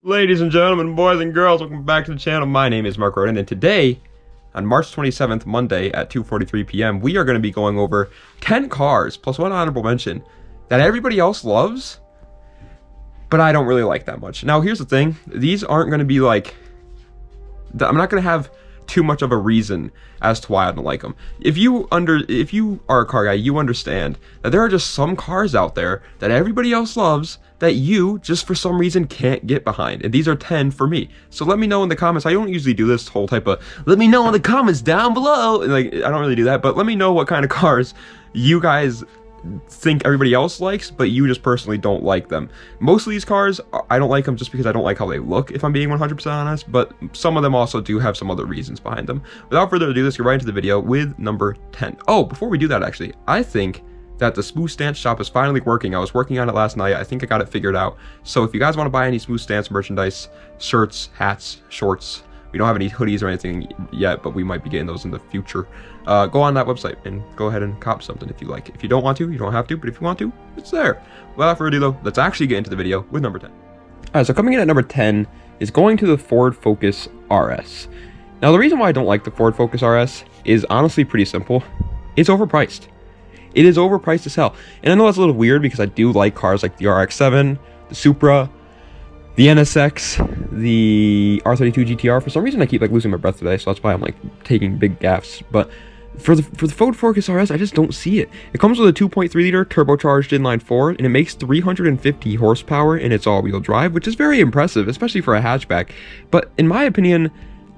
Ladies and gentlemen, boys and girls, welcome back to the channel. My name is Mark Roden, and today, on March 27th, Monday at 2:43 p.m., we are going to be going over 10 cars, plus one honorable mention, that everybody else loves, but I don't really like that much. Now, here's the thing. These aren't going to be like... I'm not going to have too much of a reason as to why I don't like them. If you are a car guy, you understand that there are just some cars out there that everybody else loves that you just for some reason can't get behind, and these are 10 for me. So let me know in the comments. I don't usually do this whole type of let me know in the comments down below, like I don't really do that, but let me know what kind of cars you guys think everybody else likes, but you just personally don't like them. Most of these cars, I don't like them just because I don't like how they look, if I'm being 100% honest, but some of them also do have some other reasons behind them. Without further ado, let's get right into the video with number 10. Oh, before we do that, actually, I think that the SmoothStance shop is finally working. I was working on it last night. I think I got it figured out. So if you guys want to buy any SmoothStance merchandise, shirts, hats, shorts, we don't have any hoodies or anything yet, but we might be getting those in the future. Go on that website and go ahead and cop something if you like. If you don't want to, you don't have to, but if you want to, it's there. Without further ado though, let's actually get into the video with number 10. Alright, so coming in at number 10 is going to the Ford Focus RS. Now the reason why I don't like the Ford Focus RS is honestly pretty simple. It's overpriced. It is overpriced as hell. And I know that's a little weird because I do like cars like the RX-7, the Supra, the NSX, the R32 GTR. For some reason I keep like losing my breath today, so that's why I'm like taking big gaffes. But for the Ford Focus RS, I just don't see it. It comes with a 2.3 liter turbocharged inline-4, and it makes 350 horsepower, and it's all-wheel drive, which is very impressive, especially for a hatchback. But in my opinion,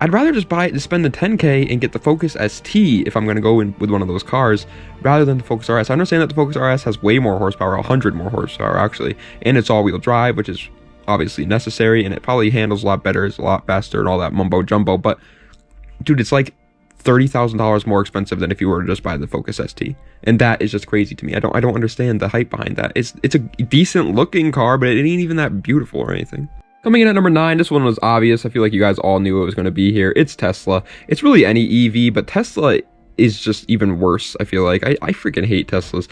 I'd rather just buy it and spend the 10K and get the Focus ST if I'm going to go in with one of those cars, rather than the Focus RS. I understand that the Focus RS has way more horsepower, 100 more horsepower actually, and it's all-wheel drive, which is obviously necessary, and it probably handles a lot better, it's a lot faster, and all that mumbo jumbo. But dude, it's like $30,000 more expensive than if you were to just buy the Focus ST, and that is just crazy to me. I don't understand the hype behind that. It's a decent looking car, but it ain't even that beautiful or anything. Coming in at number 9, this one was obvious. I feel like you guys all knew it was going to be here. It's Tesla. It's really any EV, but Tesla is just even worse. I feel like I freaking hate Teslas.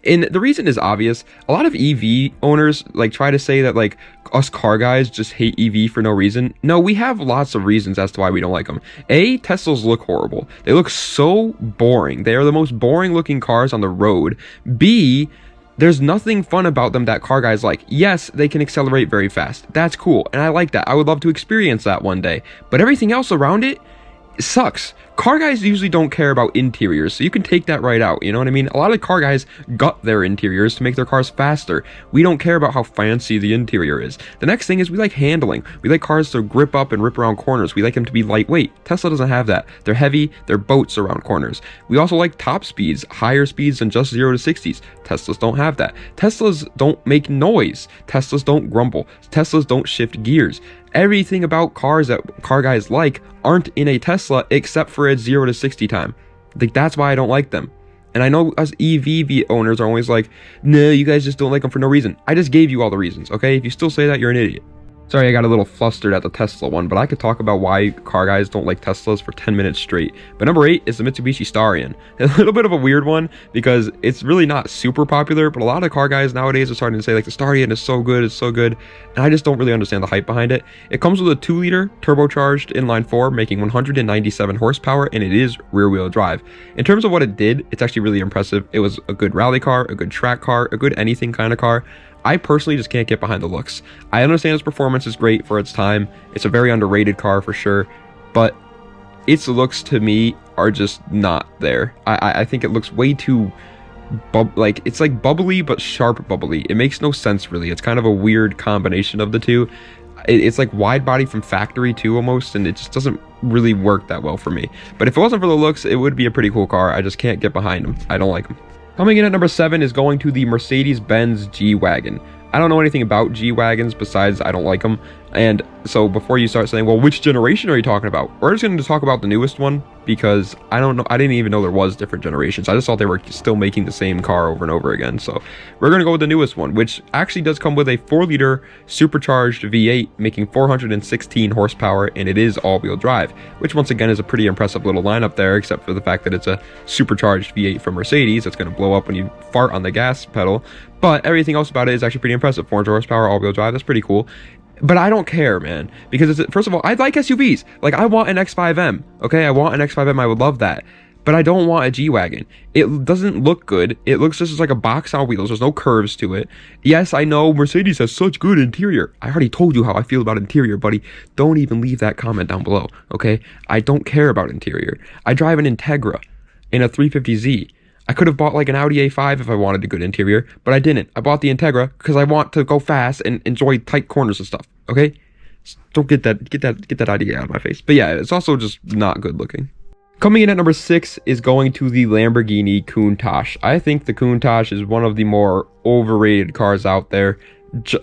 And the reason is obvious. A lot of EV owners like try to say that like us car guys just hate EV for no reason. No, we have lots of reasons as to why we don't like them. A, Teslas look horrible. They look so boring. They are the most boring looking cars on the road. B, there's nothing fun about them that car guys like. Yes, they can accelerate very fast. That's cool, and I like that. I would love to experience that one day. But everything else around it sucks. Car guys usually don't care about interiors, so you can take that right out, you know what I mean? A lot of car guys gut their interiors to make their cars faster. We don't care about how fancy the interior is. The next thing is we like handling. We like cars to grip up and rip around corners. We like them to be lightweight. Tesla doesn't have that. They're heavy, they're boats around corners. We also like top speeds, higher speeds than just 0 to 60s. Teslas don't have that. Teslas don't make noise. Teslas don't grumble. Teslas don't shift gears. Everything about cars that car guys like aren't in a Tesla except for its 0 to 60 time. Like, that's why I don't like them. And I know us EV owners are always like, no, you guys just don't like them for no reason. I just gave you all the reasons, okay? If you still say that, you're an idiot. Sorry, I got a little flustered at the Tesla one, but I could talk about why car guys don't like Teslas for 10 minutes straight. But number 8 is the Mitsubishi Starion. A little bit of a weird one because it's really not super popular, but a lot of car guys nowadays are starting to say like the Starion is so good, it's so good. And I just don't really understand the hype behind it. It comes with a 2 liter turbocharged inline-4, making 197 horsepower, and it is rear-wheel drive. In terms of what it did, it's actually really impressive. It was a good rally car, a good track car, a good anything kind of car. I personally just can't get behind the looks. I understand its performance is great for its time. It's a very underrated car for sure, but its looks to me are just not there. I think it looks way too like it's like bubbly but sharp bubbly. It makes no sense really. It's kind of a weird combination of the two. It's like wide body from factory too almost, and it just doesn't really work that well for me. But if it wasn't for the looks, it would be a pretty cool car. I just can't get behind them. I don't like them. Coming in at number 7 is going to the Mercedes-Benz G-Wagon. I don't know anything about G-Wagons besides I don't like them. And so before you start saying, well, which generation are you talking about? We're just going to talk about the newest one because I don't know. I didn't even know there was different generations. I just thought they were still making the same car over and over again. So we're going to go with the newest one, which actually does come with a 4 liter supercharged V8 making 416 horsepower, and it is all-wheel drive, which once again is a pretty impressive little lineup there, except for the fact that it's a supercharged V8 from Mercedes that's going to blow up when you fart on the gas pedal. But everything else about it is actually pretty impressive. 400 horsepower, all-wheel drive, that's pretty cool. But I don't care, man, because first of all, I like SUVs. Like, I want an X5M, okay? I want an X5M. I would love that. But I don't want a G-Wagon. It doesn't look good. It looks just like a box on wheels. There's no curves to it. Yes, I know Mercedes has such good interior. I already told you how I feel about interior, buddy. Don't even leave that comment down below, okay? I don't care about interior. I drive an Integra in a 350Z. I could have bought like an Audi A5 if I wanted a good interior, but I didn't. I bought the Integra because I want to go fast and enjoy tight corners and stuff, okay? Don't get that idea out of my face. But yeah, it's also just not good looking. Coming in at number 6 is going to the Lamborghini Countach. I think the Countach is one of the more overrated cars out there,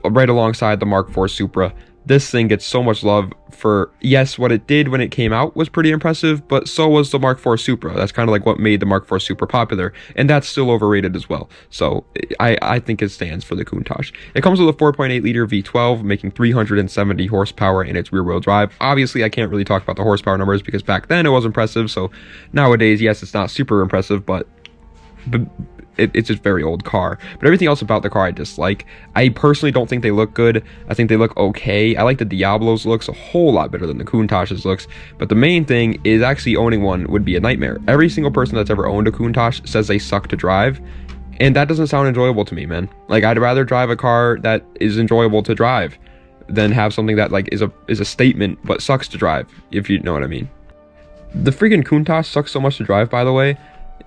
right alongside the Mark IV Supra. This thing gets so much love for, yes, what it did when it came out was pretty impressive, but so was the Mark IV Supra. That's kind of like what made the Mark IV Supra popular, and that's still overrated as well. So I think it stands for the Countach. It comes with a 4.8 liter V12, making 370 horsepower in its rear-wheel drive. Obviously, I can't really talk about the horsepower numbers because back then it was impressive, so nowadays, yes, it's not super impressive, but it's just a very old car. But everything else about the car I dislike. I personally don't think they look good. I think they look okay. I like the Diablo's looks a whole lot better than the Countach's looks. But the main thing is actually owning one would be a nightmare. Every single person that's ever owned a Countach says they suck to drive. And that doesn't sound enjoyable to me, man. Like, I'd rather drive a car that is enjoyable to drive than have something that like is a statement but sucks to drive, if you know what I mean. The freaking Countach sucks so much to drive, by the way,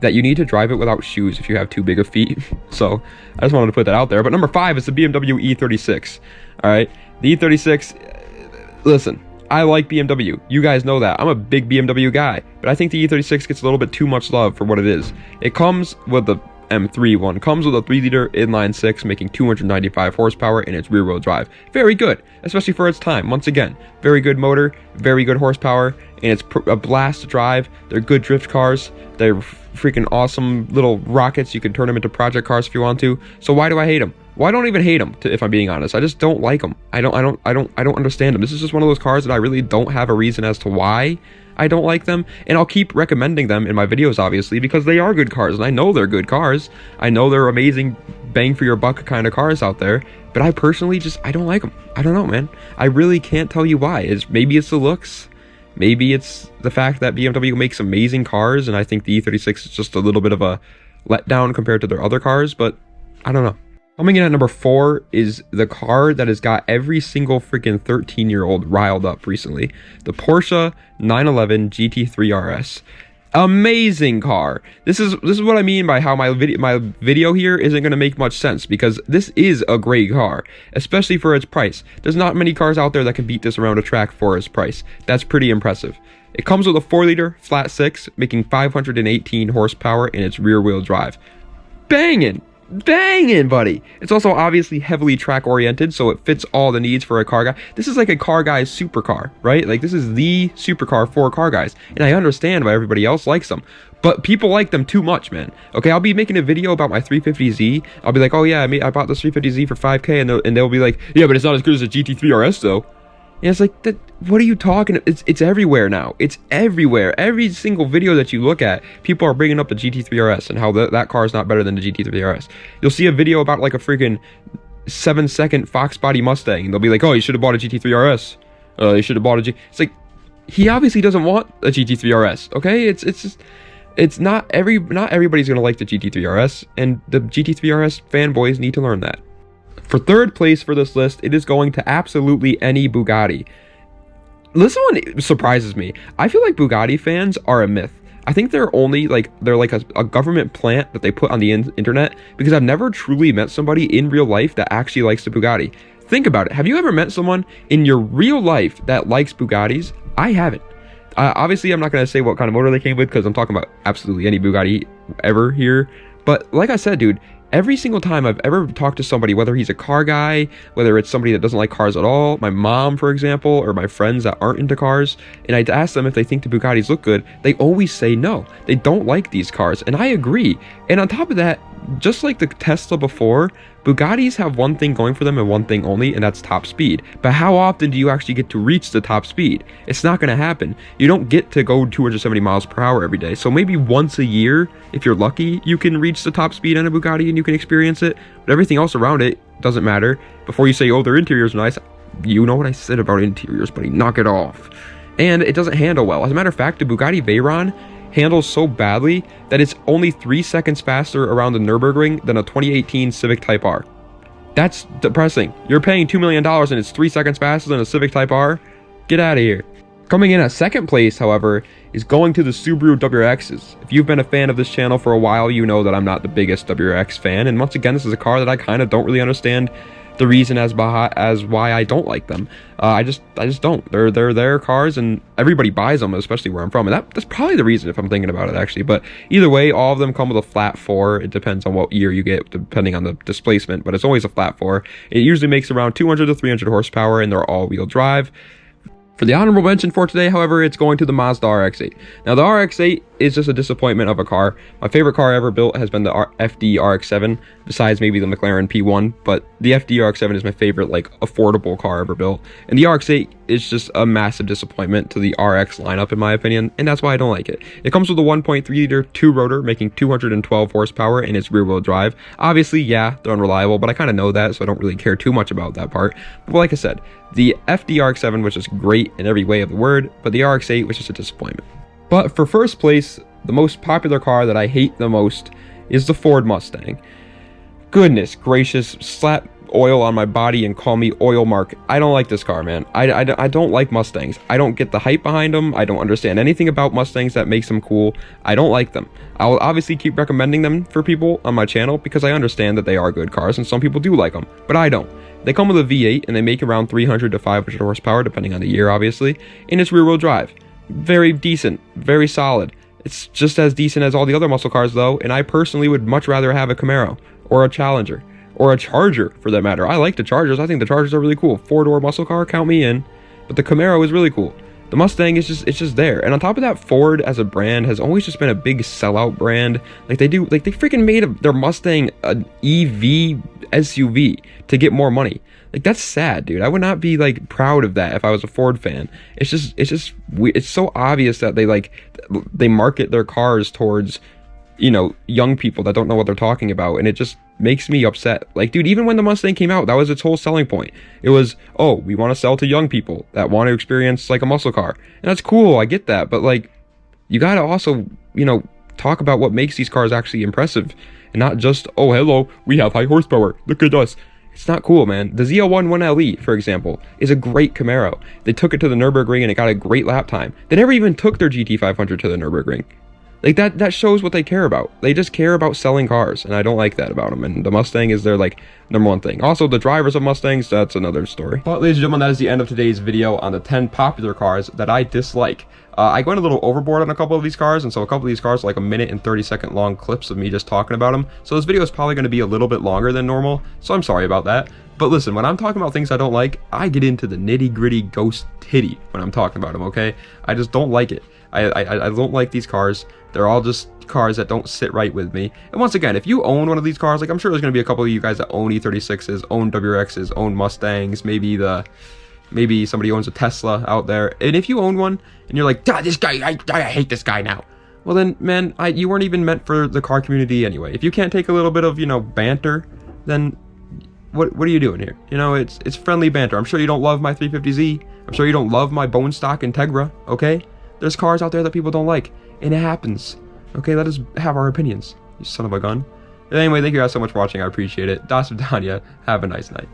that you need to drive it without shoes if you have too big of feet. So I just wanted to put that out there. But number 5 is the BMW E36. All right, the E36. Listen, I like BMW. You guys know that. I'm a big BMW guy, but I think the E36 gets a little bit too much love for what it is. It comes with the M3 one. Comes with a 3-liter inline-6, making 295 horsepower in its rear-wheel drive. Very good, especially for its time. Once again, very good motor, very good horsepower, and it's a blast to drive. They're good drift cars. They're freaking awesome little rockets. You can turn them into project cars if you want to. So why do I hate them? Well, I don't even hate them, if I'm being honest. I just don't like them. I don't understand them. This is just one of those cars that I really don't have a reason as to why I don't like them, and I'll keep recommending them in my videos, obviously, because they are good cars, and I know they're good cars. I know they're amazing bang for your buck kind of cars out there, but I personally I don't like them. I don't know, man. I really can't tell you why. Maybe it's the looks. Maybe it's the fact that BMW makes amazing cars, and I think the E36 is just a little bit of a letdown compared to their other cars, but I don't know. Coming in at number 4 is the car that has got every single freaking 13-year-old riled up recently. The Porsche 911 GT3 RS. Amazing car. This is what I mean by how my video here isn't going to make much sense, because this is a great car, especially for its price. There's not many cars out there that can beat this around a track for its price. That's pretty impressive. It comes with a 4-liter flat 6, making 518 horsepower in its rear-wheel drive. Bangin'! Banging, buddy. It's also obviously heavily track oriented, so it fits all the needs for a car guy. This is like a car guy's supercar, right? Like, this is the supercar for car guys, and I understand why everybody else likes them, but people like them too much, man. Okay, I'll be making a video about my 350Z. I'll be like, oh yeah, I bought this 350Z for 5K, and they'll be like, yeah, but it's not as good as a GT3 RS though. And it's like, what are you talking? It's everywhere now. It's everywhere. Every single video that you look at, people are bringing up the GT3 RS and how that car is not better than the GT3 RS. You'll see a video about like a freaking 7-second Fox body Mustang, and they'll be like, oh, you should have bought a GT3 RS. You should have bought a It's like, he obviously doesn't want a GT3 RS. Okay, it's not everybody's gonna like the GT3 RS, and the GT3 RS fanboys need to learn that. For third place for this list, it is going to absolutely any Bugatti. This one surprises me. I feel like Bugatti fans are a myth. I think they're like a government plant that they put on the internet, because I've never truly met somebody in real life that actually likes the Bugatti. Think about it. Have you ever met someone in your real life that likes Bugattis? I haven't. Obviously, I'm not going to say what kind of motor they came with, because I'm talking about absolutely any Bugatti ever here. But like I said, dude, every single time I've ever talked to somebody, whether he's a car guy, whether it's somebody that doesn't like cars at all, my mom, for example, or my friends that aren't into cars, and I'd ask them if they think the Bugattis look good, they always say no. They don't like these cars, and I agree. And on top of that, just like the Tesla before, Bugattis have one thing going for them and one thing only, and that's top speed. But how often do you actually get to reach the top speed? It's not going to happen. You don't get to go 270 miles per hour every day. So maybe once a year, if you're lucky, you can reach the top speed on a Bugatti and you can experience it. But everything else around it doesn't matter. Before you say, oh, their interior's nice, You know what I said about interiors, buddy. Knock it off. And it doesn't handle well. As a matter of fact, the Bugatti Veyron handles so badly that it's only 3 seconds faster around the Nürburgring than a 2018 Civic Type R. That's depressing. You're paying $2 million and it's 3 seconds faster than a Civic Type R? Get out of here. Coming in at second place, however, is going to the Subaru WRXs. If you've been a fan of this channel for a while, you know that I'm not the biggest WRX fan. And once again, this is a car that I kind of don't really understand the reason as why I don't like them. I just don't. They're their cars and everybody buys them, especially where I'm from. And that's probably the reason if I'm thinking about it, actually. But either way, all of them come with a flat 4. It depends on what year you get, depending on the displacement, but it's always a flat 4. It usually makes around 200 to 300 horsepower and they're all-wheel drive. For the honorable mention for today, however, it's going to the Mazda RX-8. Now, the RX-8 is just a disappointment of a car. My favorite car ever built has been the FD RX-7, besides maybe the McLaren P1, but the FD RX-7 is my favorite, like, affordable car ever built. And the RX-8 is just a massive disappointment to the RX lineup, in my opinion, and that's why I don't like it. It comes with a 1.3-liter 2-rotor, making 212 horsepower, and it's rear-wheel drive. Obviously, yeah, they're unreliable, but I kind of know that, so I don't really care too much about that part. But like I said, the FD RX-7 was just great in every way of the word, but the RX-8 was just a disappointment. But for first place, the most popular car that I hate the most is the Ford Mustang. Goodness gracious, slap oil on my body and call me oil mark. I don't like this car, man. I don't like Mustangs. I don't get the hype behind them. I don't understand anything about Mustangs that makes them cool. I don't like them. I will obviously keep recommending them for people on my channel because I understand that they are good cars and some people do like them, but I don't. They come with a V8 and they make around 300 to 500 horsepower depending on the year, obviously, and it's rear-wheel drive. Very decent, very solid. It's just as decent as all the other muscle cars though, and I personally would much rather have a Camaro or a Challenger or a Charger for that matter. I like the Chargers. I think the Chargers are really cool. 4-door muscle car, count me in. But the Camaro is really cool. The Mustang is just there. And on top of that, Ford as a brand has always just been a big sellout brand. Like they freaking made their Mustang an EV SUV to get more money. Like that's sad, dude. I would not be like proud of that if I was a Ford fan. It's so obvious that they market their cars towards, you know, young people that don't know what they're talking about, and it just makes me upset. Like, dude, even when the Mustang came out, that was its whole selling point. It was, oh, we want to sell to young people that want to experience like a muscle car, and that's cool. I get that, but like, you gotta also, you know, talk about what makes these cars actually impressive, and not just, oh, hello, we have high horsepower. Look at us. It's not cool, man. The ZL1 1LE, for example, is a great Camaro. They took it to the Nürburgring and it got a great lap time. They never even took their GT500 to the Nürburgring. Like that shows what they care about. They just care about selling cars, and I don't like that about them. And the Mustang is their like #1 thing. Also, the drivers of Mustangs, that's another story. But ladies and gentlemen, that is the end of today's video on the 10 popular cars that I dislike. I went a little overboard on a couple of these cars, and so a couple of these cars are like 1-minute and 30-second long clips of me just talking about them. So this video is probably going to be a little bit longer than normal, so I'm sorry about that. But listen, when I'm talking about things I don't like, I get into the nitty-gritty ghost titty when I'm talking about them, okay? I just don't like it. I don't like these cars. They're all just cars that don't sit right with me. And once again, if you own one of these cars, like I'm sure there's going to be a couple of you guys that own E36s, own WRXs, own Mustangs, maybe somebody owns a Tesla out there. And if you own one and you're like, this guy, I hate this guy now. Well then, man, you weren't even meant for the car community anyway. If you can't take a little bit of, you know, banter, then what are you doing here? You know, it's friendly banter. I'm sure you don't love my 350Z. I'm sure you don't love my bone stock Integra, okay? There's cars out there that people don't like, and it happens. Okay, let us have our opinions, you son of a gun. Anyway, thank you guys so much for watching. I appreciate it. Das Vidania. Have a nice night.